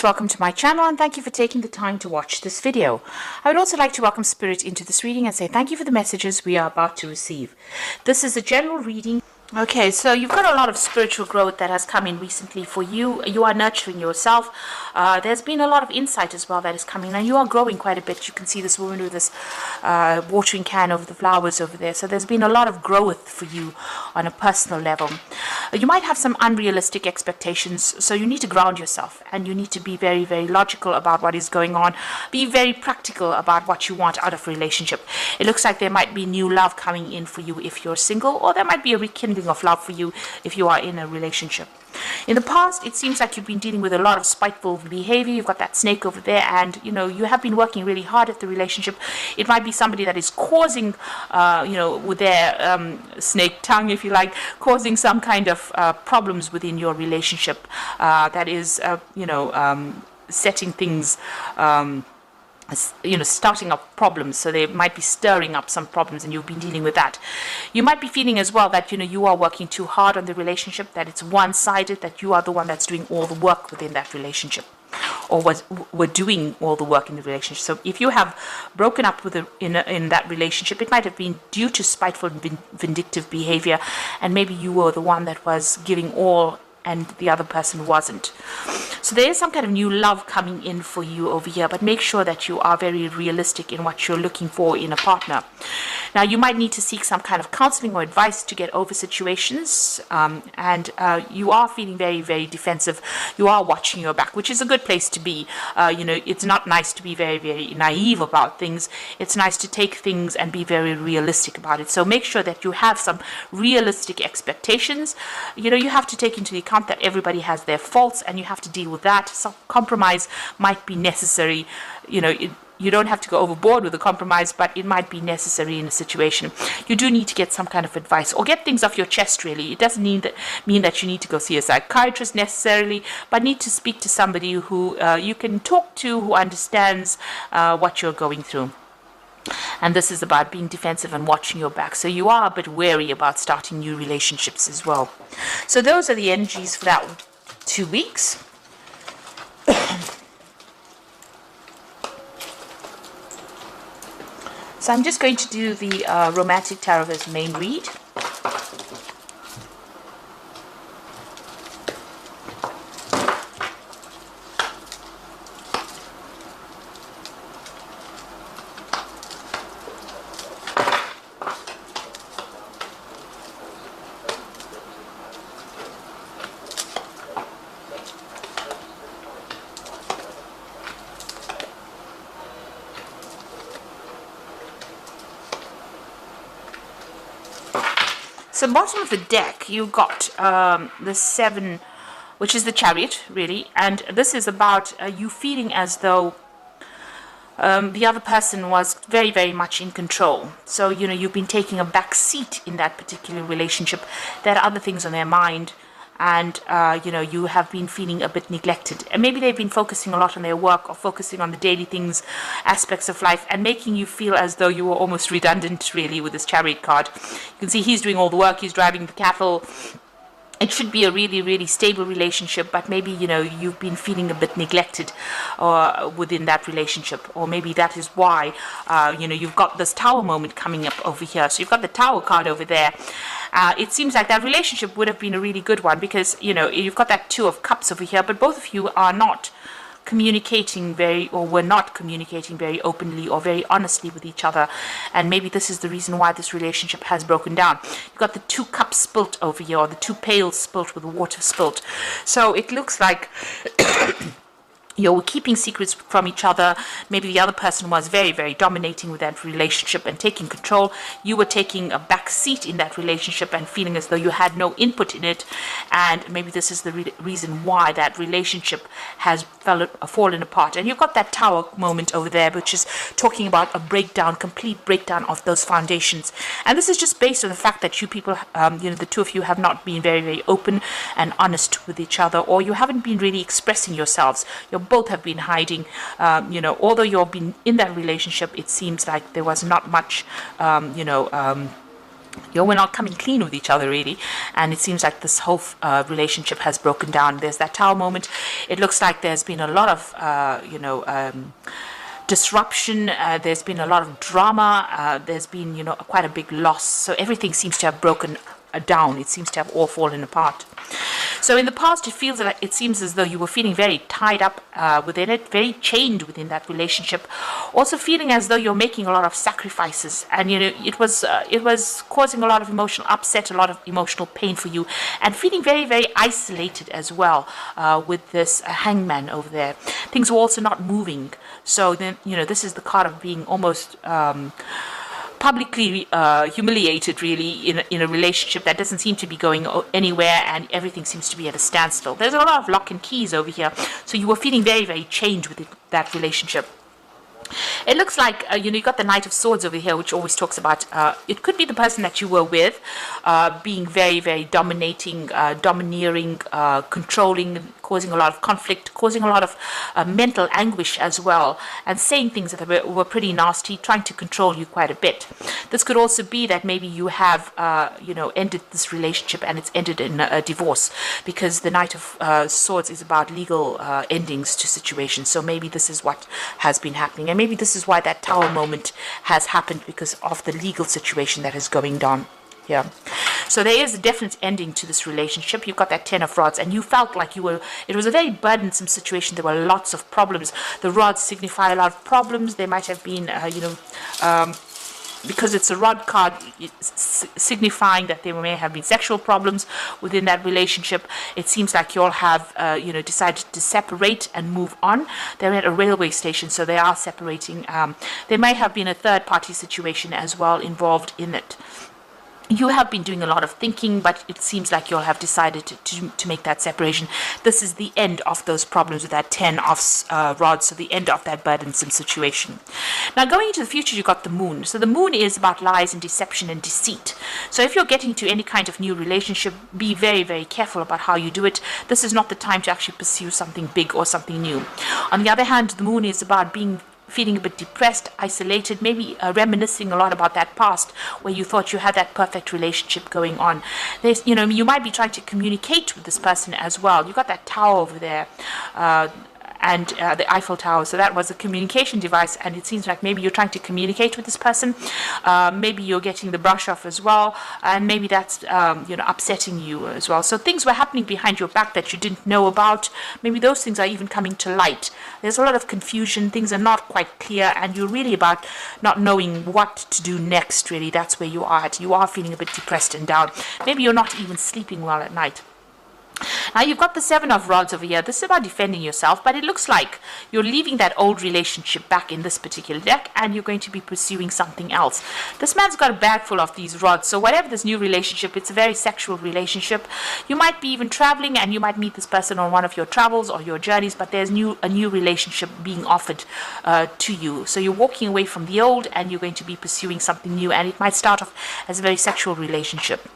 Welcome to my channel and thank you for taking the time to watch this video. I would also like to welcome Spirit into this reading and say thank you for the messages we are about to receive. This is a general reading. Okay, so you've got a lot of spiritual growth that has come in recently for you. You are nurturing yourself. There's been a lot of insight as well that is coming, and you are growing quite a bit. You can see this woman with this watering can over the flowers over there. So there's been a lot of growth for you on a personal level. You might have some unrealistic expectations, so you need to ground yourself and you need to be very, very logical about what is going on. Be very practical about what you want out of a relationship. It looks like there might be new love coming in for you if you're single, or there might be a rekindling of love for you if you are in a relationship. In the past, it seems like you've been dealing with a lot of spiteful behavior. You've got that snake over there, and you have been working really hard at the relationship. It might be somebody that is causing, with their snake tongue, if you like, causing some kind of problems within your relationship. That is, setting things. Starting up problems. So they might be stirring up some problems and you've been dealing with that. You might be feeling as well that you are working too hard on the relationship, that it's one-sided, that you are the one that's doing all the work within that relationship, or were doing all the work in the relationship. So if you have broken up with in that relationship, it might have been due to spiteful and vindictive behavior, and maybe you were the one that was giving all and the other person wasn't. So there is some kind of new love coming in for you over here, but make sure that you are very realistic in what you're looking for in a partner. Now, you might need to seek some kind of counseling or advice to get over situations, and you are feeling very, very defensive. You are watching your back, which is a good place to be. It's not nice to be very, very naive about things. It's nice to take things and be very realistic about it. So make sure that you have some realistic expectations. You have to take into account that everybody has their faults, and you have to deal with that. Some compromise might be necessary. You don't have to go overboard with the compromise, but it might be necessary in a situation. You do need to get some kind of advice or get things off your chest, really. It doesn't mean that you need to go see a psychiatrist necessarily, but need to speak to somebody who you can talk to, who understands what you're going through. And this is about being defensive and watching your back. So you are a bit wary about starting new relationships as well. So those are the energies for that 2 weeks. So I'm just going to do the Romantic Tarot as main read. So bottom of the deck, you've got the 7, which is the Chariot, really. And this is about you feeling as though the other person was very, very much in control. So, you've been taking a back seat in that particular relationship. There are other things on their mind. And, you have been feeling a bit neglected. And maybe they've been focusing a lot on their work or focusing on the daily things, aspects of life, and making you feel as though you were almost redundant, really, with this Chariot card. You can see he's doing all the work, he's driving the cattle. It should be a really, really stable relationship, but maybe, you've been feeling a bit neglected within that relationship. Or maybe that is why, you've got this Tower moment coming up over here. So you've got the Tower card over there. It seems like that relationship would have been a really good one because, you've got that 2 of Cups over here, but both of you are not communicating were not communicating very openly or very honestly with each other, and maybe this is the reason why this relationship has broken down. You've got the 2 cups spilt over here, or the 2 pails spilt with the water spilt. So it looks like you were keeping secrets from each other. Maybe the other person was very, very dominating with that relationship and taking control. You were taking a back seat in that relationship and feeling as though you had no input in it. And maybe this is the reason why that relationship has fallen apart. And you've got that Tower moment over there, which is talking about a breakdown, complete breakdown of those foundations. And this is just based on the fact that you people, the 2 of you have not been very, very open and honest with each other, or you haven't been really expressing yourselves. You're both have been hiding. Although you've been in that relationship, it seems like there was not much, We're not coming clean with each other really, and it seems like this whole relationship has broken down. There's that Tower moment. It looks like there's been a lot of disruption. There's been a lot of drama. There's been quite a big loss. So everything seems to have broken down. It seems to have all fallen apart. So in the past, it seems as though you were feeling very tied up within it, very chained within that relationship. Also feeling as though you're making a lot of sacrifices, and it was causing a lot of emotional upset, a lot of emotional pain for you, and feeling very, very isolated as well with this hangman over there. Things were also not moving. So then this is the card of being almost publicly humiliated really in a relationship that doesn't seem to be going anywhere, and everything seems to be at a standstill. There's a lot of lock and keys over here, so you were feeling very, very chained with that relationship. It looks like you got the Knight of Swords over here, which always talks about it could be the person that you were with being very, very dominating, domineering, controlling, causing a lot of conflict, causing a lot of mental anguish as well, and saying things that were pretty nasty, trying to control you quite a bit. This could also be that maybe you have ended this relationship and it's ended in a divorce, because the Knight of Swords is about legal endings to situations. So maybe this is what has been happening, and maybe this is why that Tower moment has happened, because of the legal situation that is going down here. So there is a definite ending to this relationship. You've got that Ten of Rods, and you felt like it was a very burdensome situation. There were lots of problems. The rods signify a lot of problems. There might have been because it's a rod card, signifying that there may have been sexual problems within that relationship. It seems like you all have decided to separate and move on. They're at a railway station, so they are separating. There may have been a third party situation as well involved in it. You have been doing a lot of thinking, but it seems like you'll have decided to make that separation. This is the end of those problems with that 10 of rods, so the end of that burdensome situation. Now, going into the future, you've got the Moon. So the Moon is about lies and deception and deceit. So if you're getting to any kind of new relationship, be very, very careful about how you do it. This is not the time to actually pursue something big or something new. On the other hand, the Moon is about feeling a bit depressed, isolated, maybe reminiscing a lot about that past where you thought you had that perfect relationship going on. There's, you might be trying to communicate with this person as well. You got that tower over there, and the Eiffel Tower. So that was a communication device, and it seems like maybe you're trying to communicate with this person. Maybe you're getting the brush off as well, and maybe that's upsetting you as well. So things were happening behind your back that you didn't know about. Maybe those things are even coming to light. There's a lot of confusion. Things are not quite clear, and you're really about not knowing what to do next. Really, that's where you are at. You are feeling a bit depressed and down. Maybe you're not even sleeping well at night. Now you've got the Seven of Rods over here. This is about defending yourself, but it looks like you're leaving that old relationship back in this particular deck, and you're going to be pursuing something else. This man's got a bag full of these rods, so whatever this new relationship, it's a very sexual relationship. You might be even traveling, and you might meet this person on one of your travels or your journeys, but there's a new relationship being offered to you. So you're walking away from the old, and you're going to be pursuing something new, and it might start off as a very sexual relationship.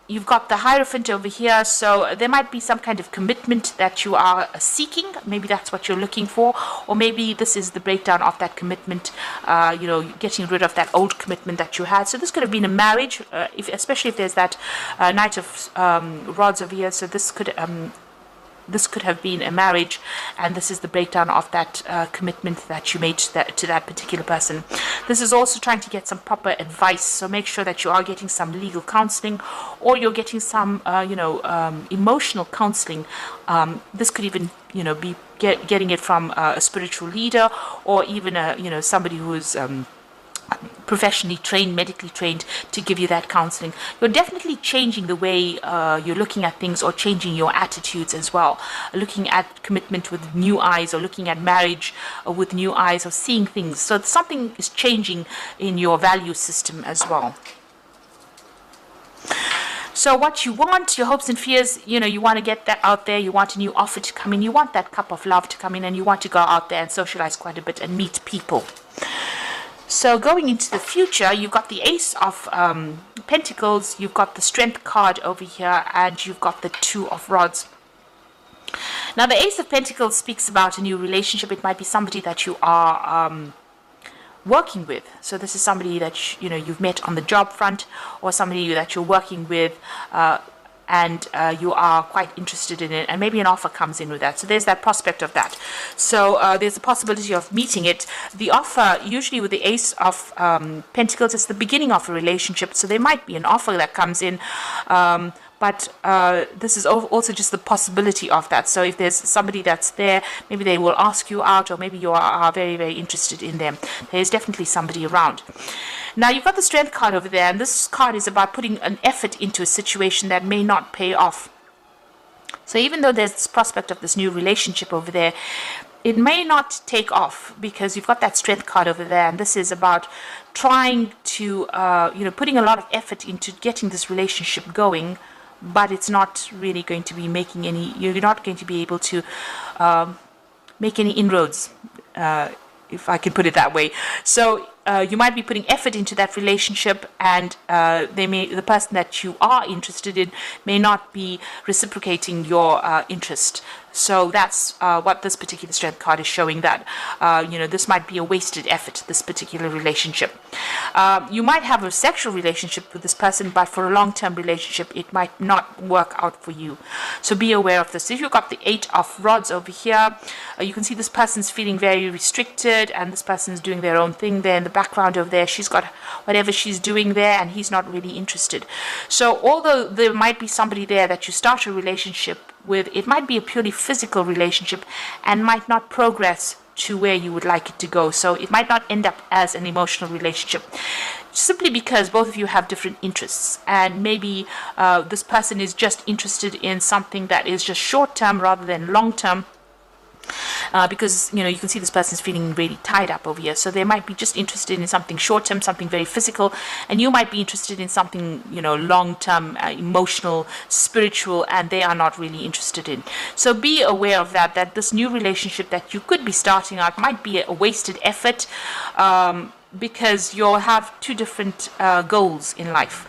You've got the Hierophant over here, so there might be some kind of commitment that you are seeking. Maybe that's what you're looking for, or maybe this is the breakdown of that commitment, getting rid of that old commitment that you had. So this could have been a marriage, especially if there's that Knight of Rods over here. So this could have been a marriage, and this is the breakdown of that commitment that you made to that particular person. This is also trying to get some proper advice, so make sure that you are getting some legal counseling, or you're getting some emotional counseling. This could even be getting it from a spiritual leader, or even somebody who is professionally trained, medically trained, to give you that counseling. You're definitely changing the way you're looking at things, or changing your attitudes as well. Looking at commitment with new eyes, or looking at marriage with new eyes, or seeing things. So something is changing in your value system as well. So what you want, your hopes and fears, you want to get that out there. You want a new offer to come in. You want that cup of love to come in, and you want to go out there and socialize quite a bit and meet people. So going into the future, you've got the Ace of Pentacles, you've got the Strength card over here, and you've got the Two of Rods. Now the Ace of Pentacles speaks about a new relationship. It might be somebody that you are working with. So this is somebody that you've met on the job front, or somebody that you're working with, and you are quite interested in it, and maybe an offer comes in with that. So there's that prospect of that. So there's a possibility of meeting it. The offer, usually with the Ace of Pentacles, it's the beginning of a relationship. So there might be an offer that comes in, but this is also just the possibility of that. So if there's somebody that's there, maybe they will ask you out, or maybe you are very, very interested in them. There's definitely somebody around. Now, you've got the Strength card over there, and this card is about putting an effort into a situation that may not pay off. So even though there's this prospect of this new relationship over there, it may not take off, because you've got that Strength card over there, and this is about trying to, putting a lot of effort into getting this relationship going, but it's not really going to be making any, you're not going to be able to make any inroads, if I can put it that way. So you might be putting effort into that relationship, and the person that you are interested in may not be reciprocating your interest. So that's what this particular Strength card is showing, that this might be a wasted effort, this particular relationship. You might have a sexual relationship with this person, but for a long-term relationship it might not work out for you. So be aware of this. If you've got the 8 of Rods over here, you can see this person's feeling very restricted, and this person's doing their own thing there in the background over there. She's got whatever she's doing there, and he's not really interested. So although there might be somebody there that you start a relationship with, it might be a purely physical relationship and might not progress to where you would like it to go. So it might not end up as an emotional relationship, simply because both of you have different interests, and maybe this person is just interested in something that is just short-term rather than long-term. Because you can see this person's feeling really tied up over here, so they might be just interested in something short-term, something very physical, and you might be interested in something long-term, emotional, spiritual, and they are not really interested in. So be aware of that this new relationship that you could be starting out might be a wasted effort, because you'll have two different goals in life.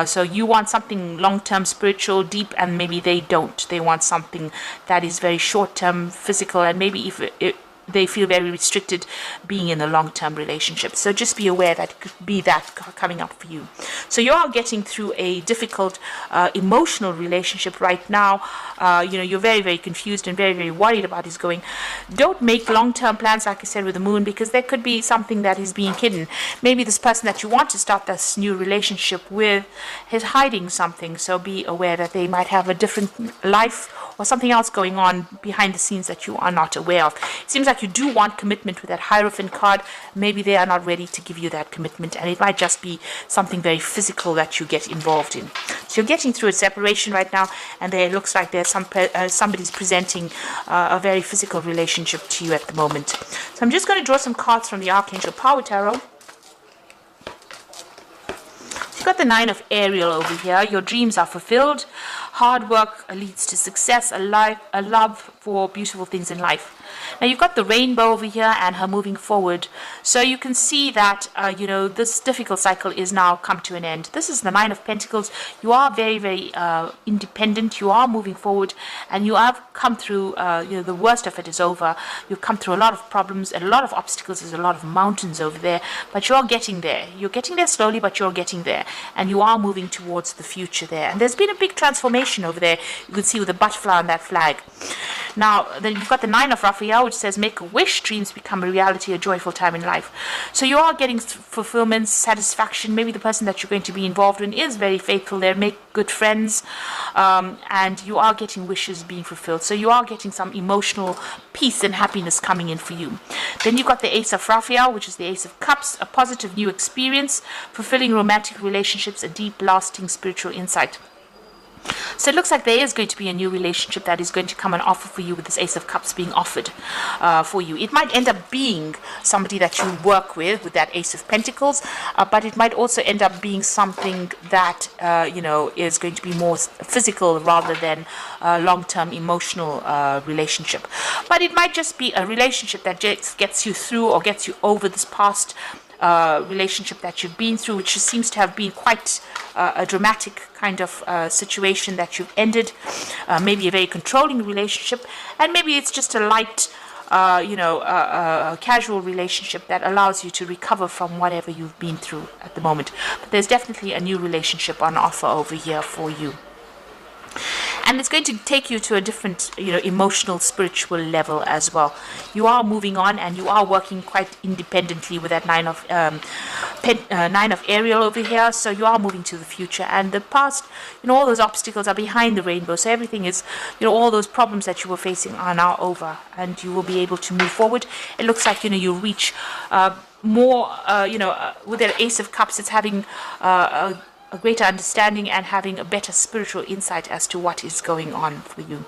So you want something long-term, spiritual, deep, and maybe they don't. They want something that is very short-term, physical, and maybe if they feel very restricted being in a long-term relationship. So just be aware that it could be that coming up for you. So you are getting through a difficult emotional relationship right now. You're very, very confused and very, very worried about his going. Don't make long-term plans, like I said, with the Moon, because there could be something that is being hidden. Maybe this person that you want to start this new relationship with is hiding something. So be aware that they might have a different life or something else going on behind the scenes that you are not aware of. It seems like you do want commitment with that Hierophant card. Maybe they are not ready to give you that commitment, and it might just be something very physical that you get involved in. So you're getting through a separation right now, and there looks like there's somebody's presenting a very physical relationship to you at the moment. So I'm just going to draw some cards from the Archangel Power Tarot. You've got the 9 of Ariel over here. Your dreams are fulfilled. Hard work leads to success, a love for beautiful things in life. Now you've got the Rainbow over here and her moving forward. So you can see that, this difficult cycle is now come to an end. This is the 9 of Pentacles. You are very, very independent. You are moving forward, and you have come through, the worst of it is over. You've come through a lot of problems, a lot of obstacles. There's a lot of mountains over there, but you're getting there. You're getting there slowly, but you're getting there, and you are moving towards the future there. And there's been a big transformation over there. You can see with the butterfly on that flag. Now, then you've got the 9 of Raphael, which says, make a wish, dreams become a reality, a joyful time in life. So you are getting fulfillment, satisfaction. Maybe the person that you're going to be involved in is very faithful there, make good friends, and you are getting wishes being fulfilled. So you are getting some emotional peace and happiness coming in for you. Then you've got the Ace of Raphael, which is the Ace of Cups, a positive new experience, fulfilling romantic relationships, a deep, lasting spiritual insight. So it looks like there is going to be a new relationship that is going to come and offer for you, with this Ace of Cups being offered for you. It might end up being somebody that you work with that Ace of Pentacles, but it might also end up being something that, is going to be more physical rather than a long-term emotional relationship. But it might just be a relationship that just gets you through or gets you over this past relationship that you've been through, which seems to have been quite a dramatic kind of situation that you've ended. Maybe a very controlling relationship, and maybe it's just a light a casual relationship that allows you to recover from whatever you've been through at the moment. But there's definitely a new relationship on offer over here for you. And it's going to take you to a different, emotional, spiritual level as well. You are moving on, and you are working quite independently with that nine of Ariel over here. So you are moving to the future, and the past, all those obstacles are behind the rainbow. So everything is, all those problems that you were facing are now over, and you will be able to move forward. It looks like you reach more. With the Ace of Cups, it's having a greater understanding and having a better spiritual insight as to what is going on for you.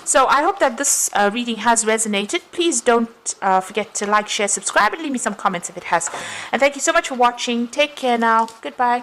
So I hope that this reading has resonated. Please don't forget to like, share, subscribe, and leave me some comments if it has. And thank you so much for watching. Take care now. Goodbye.